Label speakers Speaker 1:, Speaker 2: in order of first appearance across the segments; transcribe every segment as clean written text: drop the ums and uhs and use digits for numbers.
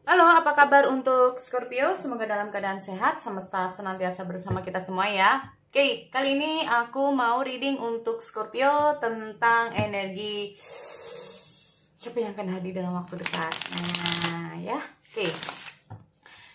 Speaker 1: Halo, apa kabar untuk Scorpio? Semoga dalam keadaan sehat, semesta senantiasa bersama kita semua ya. Oke, kali ini aku mau reading untuk Scorpio tentang energi siapa yang akan hadir dalam waktu dekat. Nah, ya. Oke.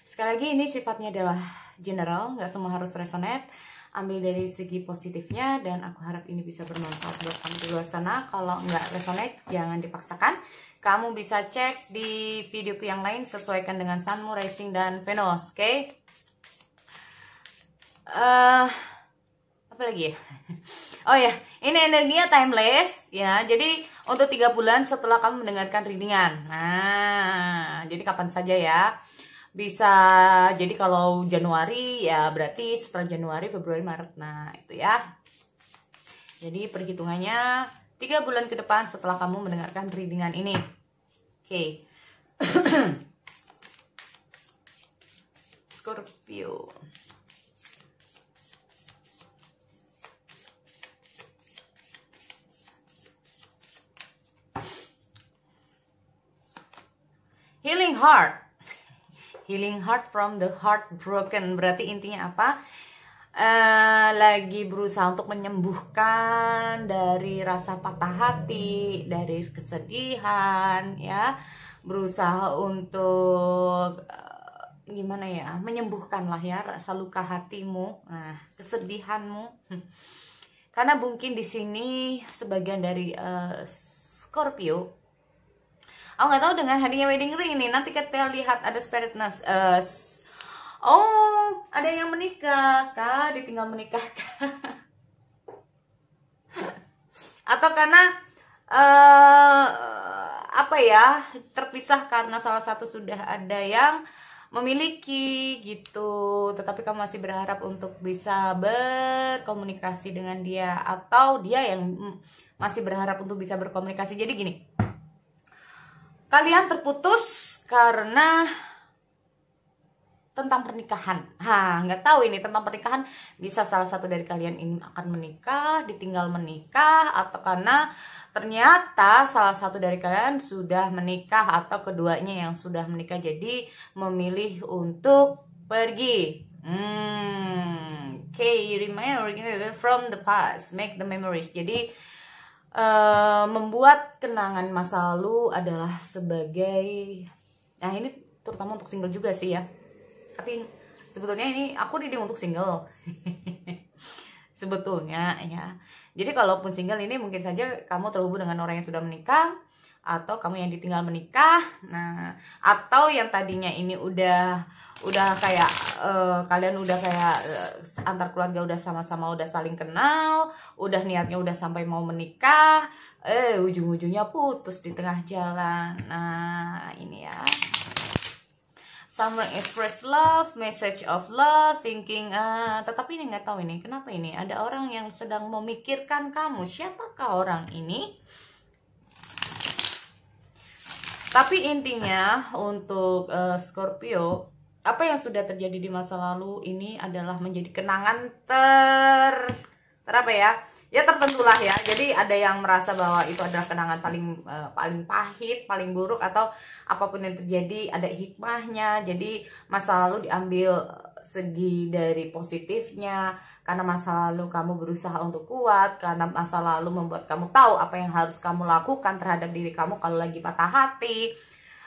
Speaker 1: Sekali lagi ini sifatnya adalah general, nggak semua harus resonate. Ambil dari segi positifnya dan aku harap ini bisa bermanfaat buat kamu di luar sana. Kalau nggak resonate, jangan dipaksakan. Kamu bisa cek di videoku yang lain, sesuaikan dengan Sunmu, Rising, dan Venus, oke? Apa lagi ya? Oh ya, ini energinya timeless ya. Jadi untuk 3 bulan setelah kamu mendengarkan readingan. Nah, jadi kapan saja ya. Bisa jadi kalau Januari ya berarti setelah Januari, Februari, Maret. Nah, itu ya. Jadi perhitungannya 3 bulan ke depan setelah kamu mendengarkan readingan ini. Oke. Scorpio. Healing heart. Healing heart from the heartbroken. Berarti intinya apa? Lagi berusaha untuk menyembuhkan dari rasa patah hati, dari kesedihan, ya, berusaha untuk gimana ya, menyembuhkan lah ya rasa luka hatimu, nah, kesedihanmu. Karena mungkin di sini sebagian dari Scorpio, aku nggak tahu dengan hadirnya wedding ring ini, nanti kita lihat ada spiritness. Oh, ada yang menikah, kah? Ditinggal menikah, kah? Atau karena apa ya, terpisah karena salah satu sudah ada yang memiliki gitu, tetapi kamu masih berharap untuk bisa berkomunikasi dengan dia, atau dia yang masih berharap untuk bisa berkomunikasi. Jadi gini, kalian terputus karena tentang pernikahan. Nggak tahu ini tentang pernikahan, bisa salah satu dari kalian ini akan menikah, ditinggal menikah, atau karena ternyata salah satu dari kalian sudah menikah, atau keduanya yang sudah menikah jadi memilih untuk pergi. Okay, remember from the past, make the memories. Jadi membuat kenangan masa lalu adalah sebagai, nah ini terutama untuk single juga sih ya. Tapi sebetulnya ini aku reading untuk single. Sebetulnya ya. Jadi kalaupun single ini mungkin saja kamu terhubung dengan orang yang sudah menikah, atau kamu yang ditinggal menikah. Nah, atau yang tadinya ini udah kayak kalian udah kayak antar keluarga udah sama-sama udah saling kenal, udah niatnya udah sampai mau menikah, ujung-ujungnya putus di tengah jalan. Nah, ini ya. Someone express love, message of love, thinking, tetapi ini nggak tahu ini kenapa ini ada orang yang sedang memikirkan kamu. Siapakah orang ini? Tapi intinya untuk Scorpio, apa yang sudah terjadi di masa lalu ini adalah menjadi kenangan apa ya? Ya tertentulah ya. Jadi ada yang merasa bahwa itu adalah kenangan paling pahit, paling buruk, atau apapun yang terjadi ada hikmahnya. Jadi masa lalu diambil segi dari positifnya, karena masa lalu kamu berusaha untuk kuat, karena masa lalu membuat kamu tahu apa yang harus kamu lakukan terhadap diri kamu kalau lagi patah hati.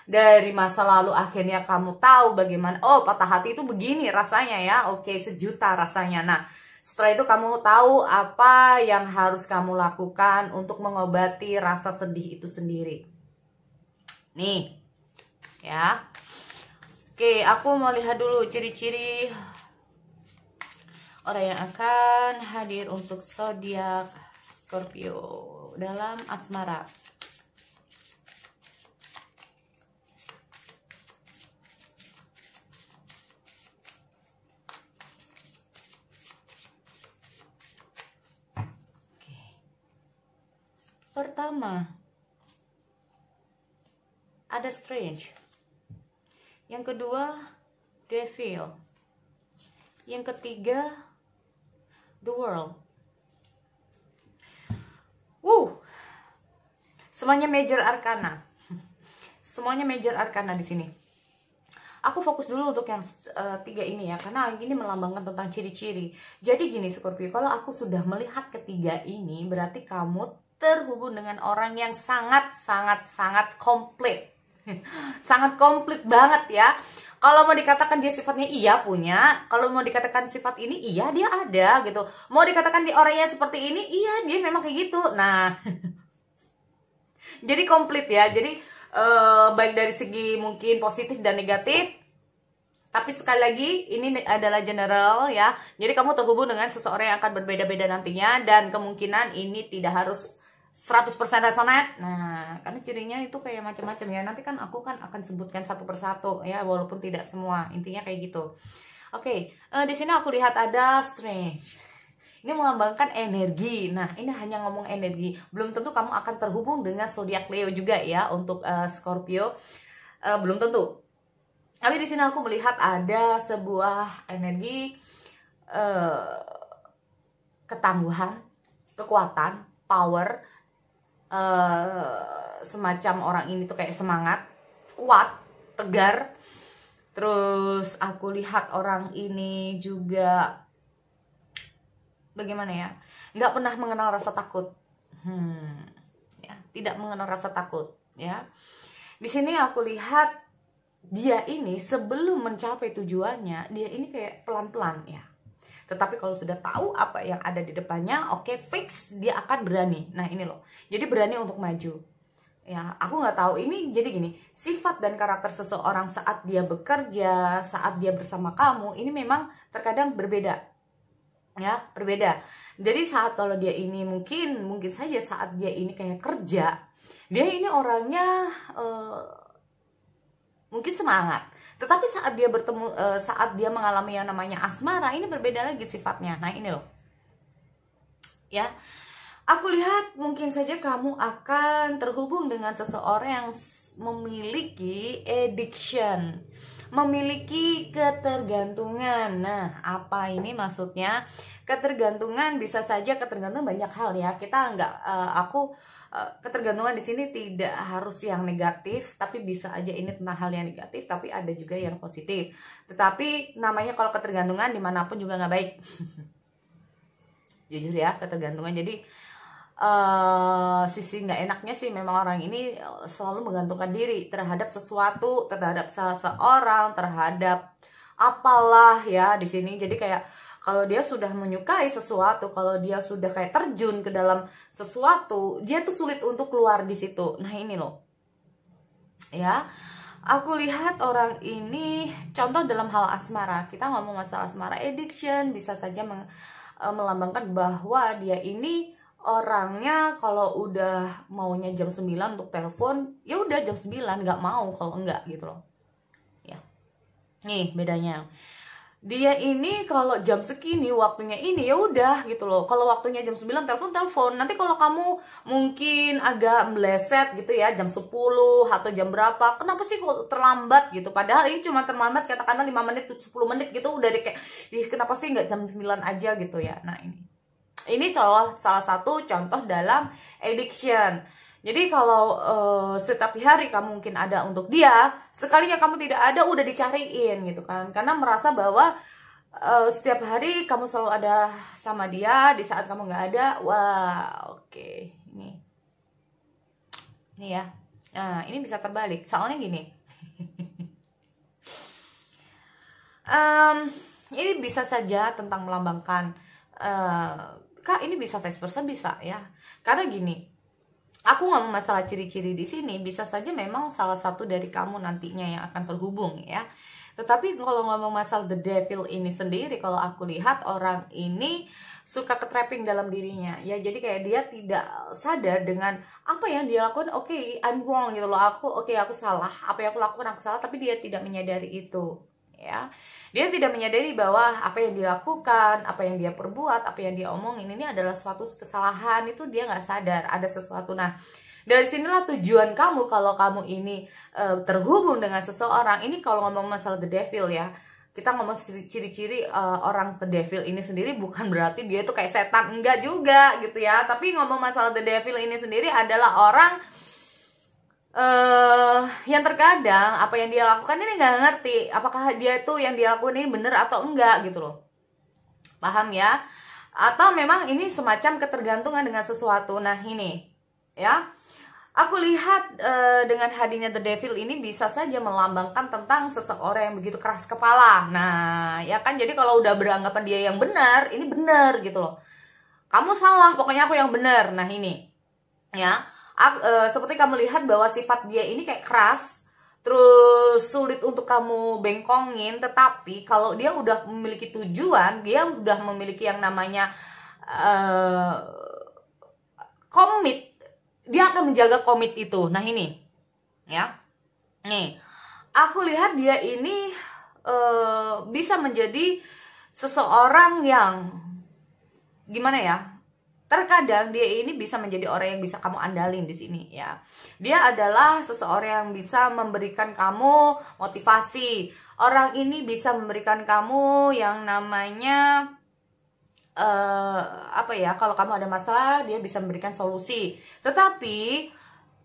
Speaker 1: Dari masa lalu akhirnya kamu tahu bagaimana, oh patah hati itu begini rasanya ya, oke, sejuta rasanya. Nah, setelah itu kamu tahu apa yang harus kamu lakukan untuk mengobati rasa sedih itu sendiri. Nih, ya. Oke, aku mau lihat dulu ciri-ciri orang yang akan hadir untuk zodiak Scorpio dalam asmara. Pertama, ada Strange. Yang kedua, Devil. Yang ketiga, The World. Semuanya major arcana. Semuanya major arcana di sini. Aku fokus dulu untuk yang 3 ini ya, karena ini melambangkan tentang ciri-ciri. Jadi gini Scorpio, kalau aku sudah melihat ketiga ini, berarti kamu terhubung dengan orang yang sangat komplit. Sangat komplit banget ya. Kalau mau dikatakan dia sifatnya iya punya, kalau mau dikatakan sifat ini iya dia ada gitu. Mau dikatakan dia orangnya seperti ini, iya dia memang kayak gitu. Nah, jadi komplit ya. Jadi baik dari segi mungkin positif dan negatif. Tapi sekali lagi ini adalah general ya. Jadi kamu terhubung dengan seseorang yang akan berbeda-beda nantinya, dan kemungkinan ini tidak harus 100% resonate. Nah, karena cirinya itu kayak macam-macam ya. Nanti kan aku kan akan sebutkan satu persatu ya, walaupun tidak semua. Intinya kayak gitu. Oke, di sini aku lihat ada strange. Ini melambangkan energi. Nah, ini hanya ngomong energi. Belum tentu kamu akan terhubung dengan zodiak Leo juga ya untuk Scorpio. Belum tentu. Tapi di sini aku melihat ada sebuah energi ketangguhan, kekuatan, power. Semacam orang ini tuh kayak semangat, kuat, tegar. Terus aku lihat orang ini juga bagaimana ya, nggak pernah mengenal rasa takut. Ya, tidak mengenal rasa takut ya. Di sini aku lihat dia ini sebelum mencapai tujuannya, dia ini kayak pelan-pelan ya. Tetapi kalau sudah tahu apa yang ada di depannya, oke, fix, dia akan berani. Nah ini loh, jadi berani untuk maju. Ya, aku nggak tahu ini. Jadi gini, sifat dan karakter seseorang saat dia bekerja, saat dia bersama kamu, ini memang terkadang berbeda. Ya, berbeda. Jadi saat kalau dia ini mungkin saja saat dia ini kayak kerja, dia ini orangnya mungkin semangat. Tetapi saat dia bertemu, saat dia mengalami yang namanya asmara, ini berbeda lagi sifatnya. Nah ini loh, ya, aku lihat mungkin saja kamu akan terhubung dengan seseorang yang memiliki addiction, memiliki ketergantungan. Nah, apa ini maksudnya? Ketergantungan bisa saja ketergantungan banyak hal ya. Kita nggak, ketergantungan di sini tidak harus yang negatif, tapi bisa aja ini tentang hal yang negatif, tapi ada juga yang positif. Tetapi namanya kalau ketergantungan dimanapun juga nggak baik. Jujur ya, ketergantungan. Jadi sisi nggak enaknya sih memang orang ini selalu menggantungkan diri terhadap sesuatu, terhadap seseorang, terhadap apalah ya di sini. Jadi kayak kalau dia sudah menyukai sesuatu, kalau dia sudah kayak terjun ke dalam sesuatu, dia tuh sulit untuk keluar di situ. Nah ini loh, ya, aku lihat orang ini contoh dalam hal asmara. Kita ngomong masalah asmara, addiction bisa saja melambangkan bahwa dia ini orangnya kalau udah maunya jam 9 untuk telepon, ya udah jam 9, nggak mau kalau enggak gitu loh. Ya. Nih bedanya. Dia ini kalau jam segini waktunya ini ya udah gitu loh. Kalau waktunya jam 9 telepon. Nanti kalau kamu mungkin agak meleset gitu ya, jam 10 atau jam berapa, kenapa sih kok terlambat gitu. Padahal ini cuma terlambat katakanlah 5 menit 10 menit gitu, udah kayak kenapa sih nggak jam 9 aja gitu ya. Nah, ini salah satu contoh dalam addiction. Jadi kalau setiap hari kamu mungkin ada untuk dia, sekalinya kamu tidak ada udah dicariin gitu kan. Karena merasa bahwa setiap hari kamu selalu ada sama dia, di saat kamu nggak ada, wah oke. Ini ya. Nah, ini bisa terbalik. Soalnya gini. Ini bisa saja tentang melambangkan Kak, ini bisa vice versa, bisa ya. Karena gini, aku ngomong masalah ciri-ciri di sini, bisa saja memang salah satu dari kamu nantinya yang akan terhubung ya. Tetapi kalau ngomong masalah the devil ini sendiri, kalau aku lihat orang ini suka ketrapping dalam dirinya ya. Jadi kayak dia tidak sadar dengan apa yang dia lakukan. Oke, I'm wrong gitu loh. Aku salah. Apa yang aku lakukan aku salah, tapi dia tidak menyadari itu ya. Dia tidak menyadari bahwa apa yang dilakukan, apa yang dia perbuat, apa yang dia omongin ini adalah suatu kesalahan. Itu dia nggak sadar ada sesuatu. Nah, dari sinilah tujuan kamu kalau kamu ini terhubung dengan seseorang. Ini kalau ngomong masalah the devil ya, kita ngomong ciri-ciri orang the devil ini sendiri bukan berarti dia itu kayak setan, enggak juga gitu ya. Tapi ngomong masalah the devil ini sendiri adalah orang yang terkadang apa yang dia lakukan ini nggak ngerti apakah dia itu yang dia lakukan ini bener atau enggak gitu loh. Paham ya? Atau memang ini semacam ketergantungan dengan sesuatu. Nah ini ya, aku lihat dengan hadirnya The Devil ini bisa saja melambangkan tentang seseorang yang begitu keras kepala. Nah ya kan, jadi kalau udah beranggapan dia yang benar, ini benar gitu loh. Kamu salah, pokoknya aku yang benar. Nah ini ya, seperti kamu lihat bahwa sifat dia ini kayak keras, terus sulit untuk kamu bengkongin. Tetapi kalau dia udah memiliki tujuan, dia udah memiliki yang namanya komit, dia akan menjaga komit itu. Nah ini ya, nih aku lihat dia ini bisa menjadi seseorang yang gimana ya, terkadang dia ini bisa menjadi orang yang bisa kamu andalin di sini ya. Dia adalah seseorang yang bisa memberikan kamu motivasi. Orang ini bisa memberikan kamu yang namanya apa ya, kalau kamu ada masalah dia bisa memberikan solusi. Tetapi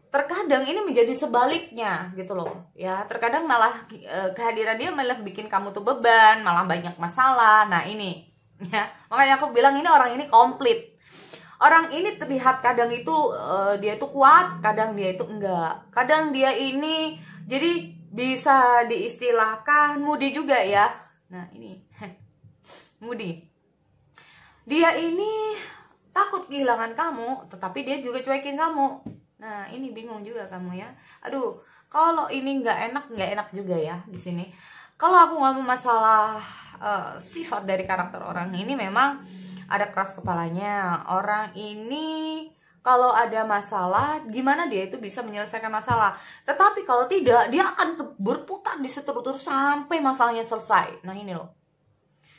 Speaker 1: terkadang ini menjadi sebaliknya gitu loh ya. Terkadang malah kehadiran dia malah bikin kamu tuh beban, malah banyak masalah. Nah ini ya, makanya aku bilang ini orang ini komplit. Orang ini terlihat kadang itu dia itu kuat, kadang dia itu enggak. Kadang dia ini jadi bisa diistilahkan moody juga ya. Nah ini moody. Dia ini takut kehilangan kamu, tetapi dia juga cuekin kamu. Nah ini bingung juga kamu ya. Aduh, kalau ini nggak enak juga ya di sini. Kalau aku ngomong masalah sifat dari karakter orang ini, memang ada keras kepalanya. Orang ini kalau ada masalah, gimana dia itu bisa menyelesaikan masalah. Tetapi kalau tidak, dia akan berputar di situ terus sampai masalahnya selesai. Nah ini loh.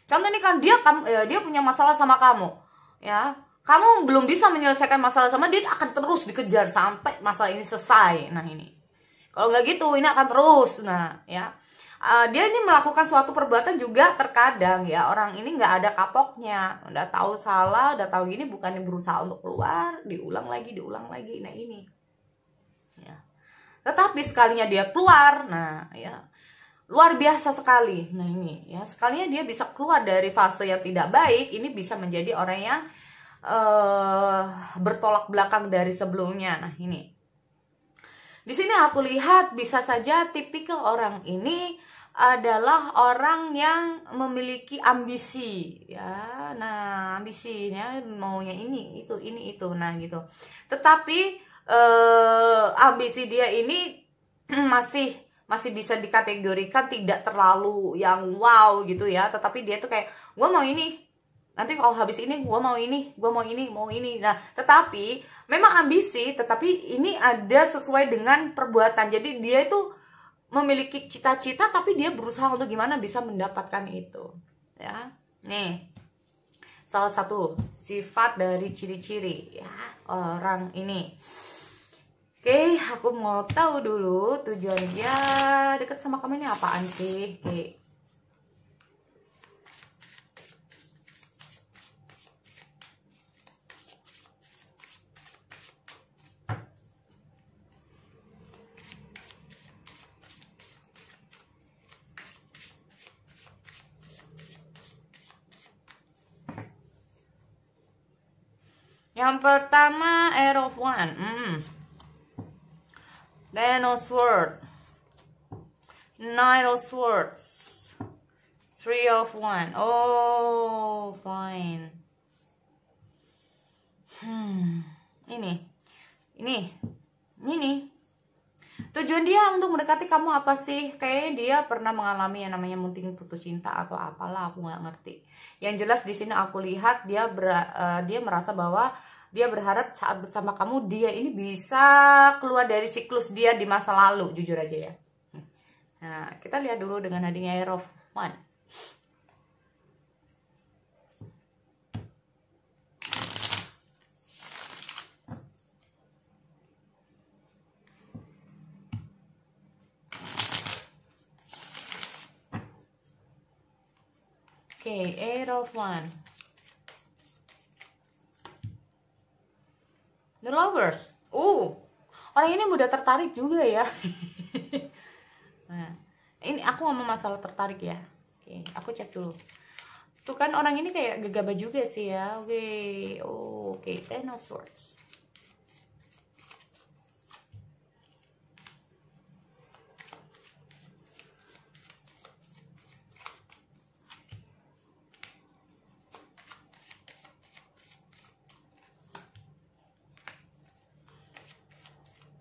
Speaker 1: Contoh ini kan dia punya masalah sama kamu, ya. Kamu belum bisa menyelesaikan masalah sama dia, akan terus dikejar sampai masalah ini selesai. Nah ini. Kalau nggak gitu, ini akan terus. Nah ya. Dia ini melakukan suatu perbuatan juga terkadang ya, orang ini nggak ada kapoknya, udah tahu salah, udah tahu gini, bukannya berusaha untuk keluar, diulang lagi. Nah ini ya, tetapi sekalinya dia keluar, nah ya luar biasa sekali. Nah ini ya, sekalinya dia bisa keluar dari fase yang tidak baik, ini bisa menjadi orang yang bertolak belakang dari sebelumnya. Nah ini, di sini aku lihat bisa saja tipikal orang ini adalah orang yang memiliki ambisi ya. Nah ambisinya maunya ini itu nah gitu. Tetapi ambisi dia ini masih bisa dikategorikan tidak terlalu yang wow gitu ya. Tetapi dia tuh kayak, gue mau ini, nanti kalau habis ini gue mau ini, mau ini. Nah tetapi memang ambisi, tetapi ini ada sesuai dengan perbuatan. Jadi dia itu memiliki cita-cita, tapi dia berusaha untuk gimana bisa mendapatkan itu ya. Nih salah satu sifat dari ciri-ciri ya orang ini. Oke, aku mau tahu dulu tujuan dia deket sama kamu ini apaan sih. Oke. Yang pertama, Air of One. Ten of Swords, Nine of Swords, Three of One. Oh, fine. Ini. Tujuan dia untuk mendekati kamu apa sih? Kayaknya dia pernah mengalami yang namanya mungkin putus cinta atau apalah, aku nggak ngerti. Yang jelas di sini aku lihat dia merasa bahwa dia berharap saat bersama kamu dia ini bisa keluar dari siklus dia di masa lalu, jujur aja ya. Nah, kita lihat dulu dengan adanya Air of One. Oke, Eight of One. The Lovers. orang ini mudah tertarik juga ya. Nah, ini aku ngomong masalah tertarik ya. Oke, aku cek dulu. Tuh kan orang ini kayak gegabah juga sih ya. Oke, Ten of Swords.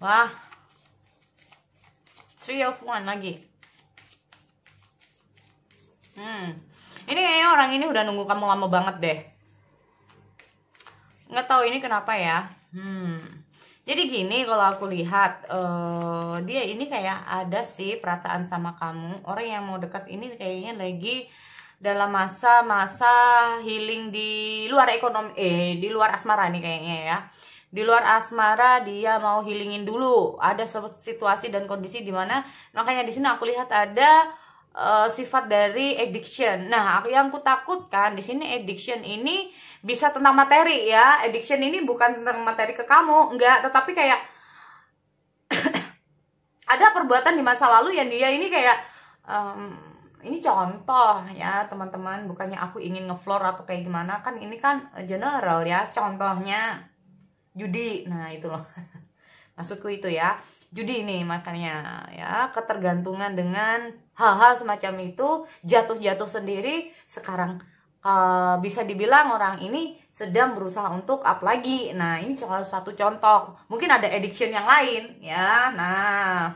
Speaker 1: Wah, Three of One lagi. Ini kayaknya orang ini udah nunggu kamu lama banget deh. Nggak tahu ini kenapa ya. Jadi gini, kalau aku lihat dia ini kayak ada sih perasaan sama kamu. Orang yang mau dekat ini kayaknya lagi dalam masa-masa healing di luar ekonomi, di luar asmara nih kayaknya ya. Di luar asmara dia mau healingin dulu. Ada situasi dan kondisi di mana, makanya di sini aku lihat ada sifat dari addiction. Nah, yang aku takutkan di sini addiction ini bisa tentang materi ya. Addiction ini bukan tentang materi ke kamu, enggak, tetapi kayak ada perbuatan di masa lalu yang dia ini kayak ini contoh ya teman-teman, bukannya aku ingin ngefloor atau kayak gimana, kan ini kan general ya, contohnya judi. Nah itu loh maksudku itu ya, judi ini. Makanya ya ketergantungan dengan hal-hal semacam itu, jatuh-jatuh sendiri. Sekarang bisa dibilang orang ini sedang berusaha untuk up lagi. Nah ini salah satu contoh, mungkin ada addiction yang lain ya. Nah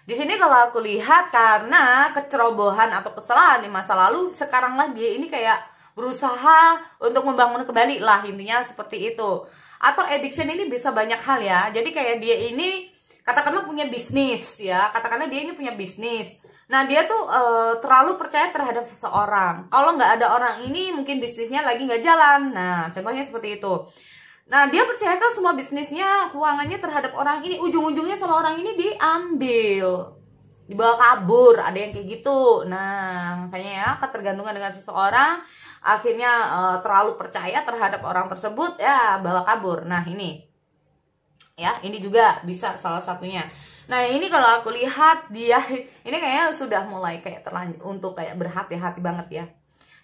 Speaker 1: di sini kalau aku lihat karena kecerobohan atau kesalahan di masa lalu, sekaranglah dia ini kayak berusaha untuk membangun kembali lah, intinya seperti itu. Atau addiction ini bisa banyak hal ya. Jadi kayak dia ini katakanlah punya bisnis ya, katakanlah dia ini punya bisnis. Nah dia tuh terlalu percaya terhadap seseorang. Kalau nggak ada orang ini mungkin bisnisnya lagi nggak jalan. Nah contohnya seperti itu. Nah dia percayakan semua bisnisnya, keuangannya terhadap orang ini. Ujung-ujungnya sama orang ini diambil, dibawa kabur, ada yang kayak gitu. Nah makanya ya ketergantungan dengan seseorang, akhirnya terlalu percaya terhadap orang tersebut, ya bawa kabur. Nah ini ya, ini juga bisa salah satunya. Nah ini kalau aku lihat dia ini kayaknya sudah mulai kayak terlanjur untuk kayak berhati-hati banget ya,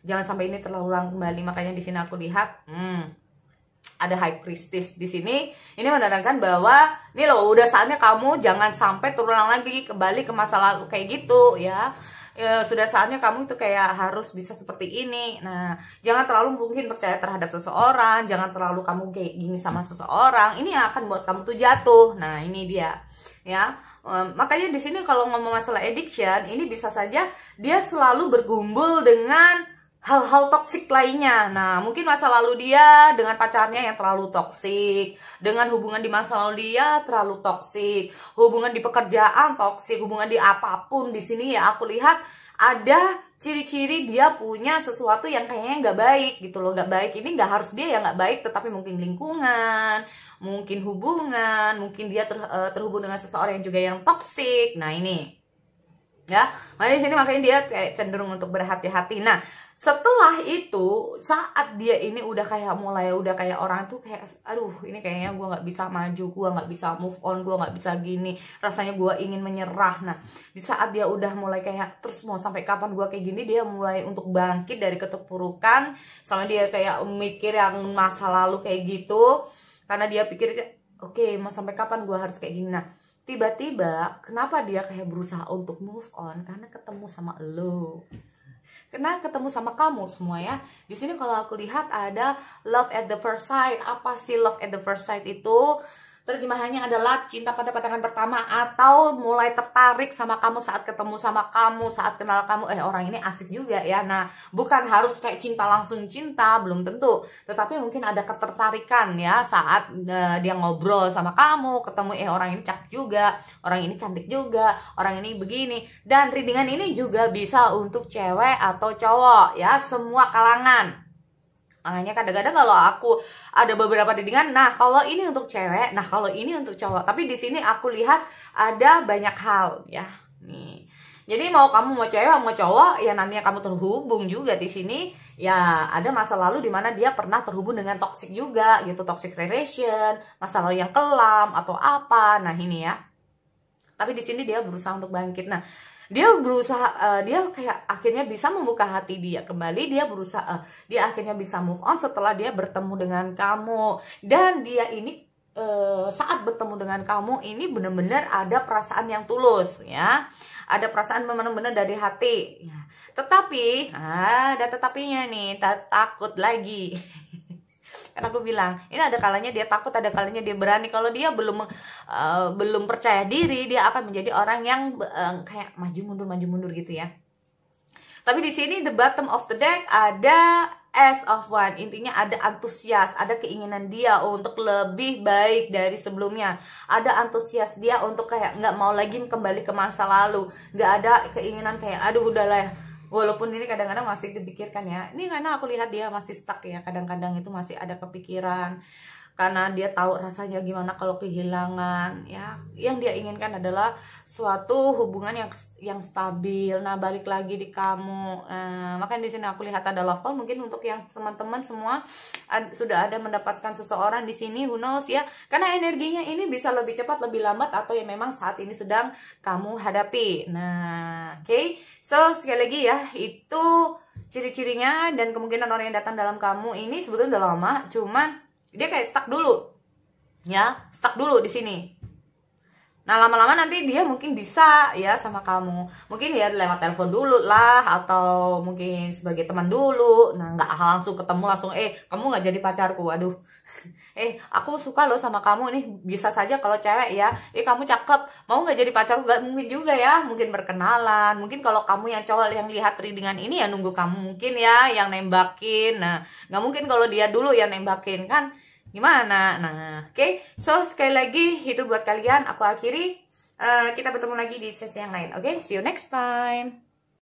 Speaker 1: jangan sampai ini terulang kembali. Makanya di sini aku lihat ada High Priestess di sini. Ini menandakan bahwa ini loh, udah saatnya kamu jangan sampai terulang lagi kembali ke masa lalu kayak gitu ya. Sudah saatnya kamu itu kayak harus bisa seperti ini. Nah jangan terlalu mungkin percaya terhadap seseorang, jangan terlalu kamu kayak gini sama seseorang, ini akan buat kamu tuh jatuh. Nah ini dia ya. Makanya di sini kalau ngomong masalah addiction, ini bisa saja dia selalu bergumul dengan hal-hal toksik lainnya. Nah mungkin masa lalu dia dengan pacarnya yang terlalu toksik, dengan hubungan di masa lalu dia terlalu toksik, hubungan di pekerjaan toksik, hubungan di apapun. Di sini ya aku lihat ada ciri-ciri dia punya sesuatu yang kayaknya nggak baik gitu loh. Nggak baik ini nggak harus dia yang nggak baik, tetapi mungkin lingkungan, mungkin hubungan, mungkin dia terhubung dengan seseorang yang juga yang toksik. Nah ini ya, makanya di sini makanya dia kayak cenderung untuk berhati-hati. Nah setelah itu, saat dia ini udah kayak mulai udah kayak orang tuh kayak aduh ini kayaknya gue nggak bisa maju, gue nggak bisa move on, gue nggak bisa gini, rasanya gue ingin menyerah. Nah di saat dia udah mulai kayak terus mau sampai kapan gue kayak gini, dia mulai untuk bangkit dari keterpurukan. Sama dia kayak mikir yang masa lalu kayak gitu, karena dia pikir oke, mau sampai kapan gue harus kayak gini. Nah tiba-tiba kenapa dia kayak berusaha untuk move on, karena ketemu sama lo, karena ketemu sama kamu semua ya. Di sini kalau aku lihat ada love at the first sight. Apa sih love at the first sight itu? Terjemahannya adalah cinta pada pandangan pertama, atau mulai tertarik sama kamu saat ketemu sama kamu, saat kenal kamu, orang ini asik juga ya. Nah bukan harus kayak cinta langsung cinta, belum tentu, tetapi mungkin ada ketertarikan ya saat dia ngobrol sama kamu, ketemu orang ini cakep juga, orang ini cantik juga, orang ini begini. Dan readingan ini juga bisa untuk cewek atau cowok ya, semua kalangan. Makanya kadang-kadang kalau aku ada beberapa readingan, nah kalau ini untuk cewek, nah kalau ini untuk cowok. Tapi di sini aku lihat ada banyak hal ya. Nih. Jadi mau kamu mau cewek mau cowok ya nantinya kamu terhubung juga di sini ya ada masa lalu dimana dia pernah terhubung dengan toxic juga gitu, toxic relation, masa lalu yang kelam atau apa. Nah ini ya. Tapi di sini dia berusaha untuk bangkit. Nah dia berusaha dia kayak akhirnya bisa membuka hati dia kembali, dia berusaha dia akhirnya bisa move on setelah dia bertemu dengan kamu. Dan dia ini saat bertemu dengan kamu ini benar-benar ada perasaan yang tulus ya, ada perasaan benar-benar dari hati ya. Tetapi ada tetapinya nih, takut lagi. Karena aku bilang ini ada kalanya dia takut, ada kalanya dia berani. Kalau dia belum percaya diri, dia akan menjadi orang yang kayak maju mundur gitu ya. Tapi di sini the bottom of the deck ada Ace of Wands. Intinya ada antusias, ada keinginan dia untuk lebih baik dari sebelumnya. Ada antusias dia untuk kayak nggak mau lagi kembali ke masa lalu. Nggak ada keinginan kayak aduh udahlah. Walaupun ini kadang-kadang masih dipikirkan ya. Ini karena aku lihat dia masih stuck ya. Kadang-kadang itu masih ada kepikiran. Karena dia tahu rasanya gimana kalau kehilangan ya. Yang dia inginkan adalah suatu hubungan yang stabil. Nah, balik lagi di kamu. Makanya di sini aku lihat ada love call. Mungkin untuk yang teman-teman semua sudah ada mendapatkan seseorang di sini, who knows ya. Karena energinya ini bisa lebih cepat, lebih lambat, atau yang memang saat ini sedang kamu hadapi. Nah, oke. So, sekali lagi ya, itu ciri-cirinya dan kemungkinan orang yang datang dalam kamu ini sebetulnya udah lama, cuman dia kayak stuck dulu ya, stuck dulu di sini. Nah lama-lama nanti dia mungkin bisa ya sama kamu, mungkin ya lewat telepon dulu lah, atau mungkin sebagai teman dulu. Nah nggak langsung ketemu langsung kamu nggak jadi pacarku, aduh aku suka loh sama kamu nih. Bisa saja kalau cewek ya, kamu cakep, mau nggak jadi pacarku? Nggak mungkin juga ya, mungkin berkenalan. Mungkin kalau kamu yang cowok yang lihat readingan ini ya nunggu kamu mungkin ya yang nembakin. Nah nggak mungkin kalau dia dulu yang nembakin kan, gimana? Nah oke. So sekali lagi itu buat kalian, aku akhiri. Kita bertemu lagi di sesi yang lain. Oke, see you next time.